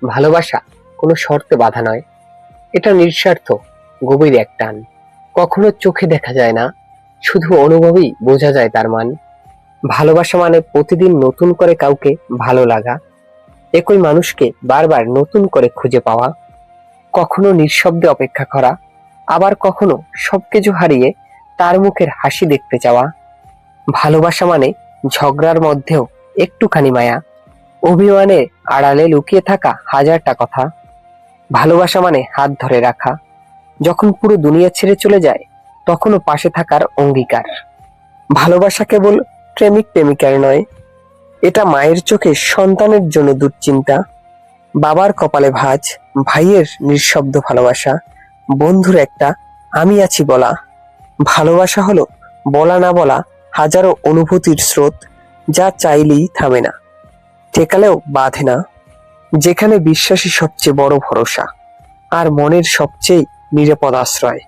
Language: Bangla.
ভালোবাসা কোনো শর্তে বাঁধা নয়, এটা নিঃস্বার্থ, গভীর এক টান। কখনো চোখে দেখা যায় না, শুধু অনুভবেই বোঝা যায় তার মান। ভালোবাসা মানে প্রতিদিন নতুন করে কাউকে ভালো লাগা, একই মানুষকে বারবার নতুন করে খুঁজে পাওয়া, কখনো নিঃশব্দে অপেক্ষা করা, আবার কখনো সবকিছু হারিয়ে তার মুখের হাসি দেখতে চাওয়া। ভালোবাসা মানে ঝগড়ার মধ্যেও একটুখানি মায়া, অভিমানের আড়ালে লুকিয়ে থাকা হাজারটা কথা। ভালোবাসা মানে হাত ধরে রাখা, যখন পুরো দুনিয়া ছেড়ে চলে যায় তখনও পাশে থাকার অঙ্গীকার। ভালোবাসা কেবল প্রেমিক প্রেমিকার নয়, এটা মায়ের চোখে সন্তানের জন্য দুশ্চিন্তা, বাবার কপালে ভাঁজ, ভাইয়ের নিঃশব্দ ভালোবাসা, বন্ধুর একটা আমি আছি বলা। ভালোবাসা হলো বলা না বলা হাজারো অনুভূতির স্রোত, যা চাইলেই থামে না, ঠেকালেও বাঁধে না, যেখানে বিশ্বাসী সবচেয়ে বড় ভরসা আর মনের সবচেয়ে নিরাপদ আশ্রয়।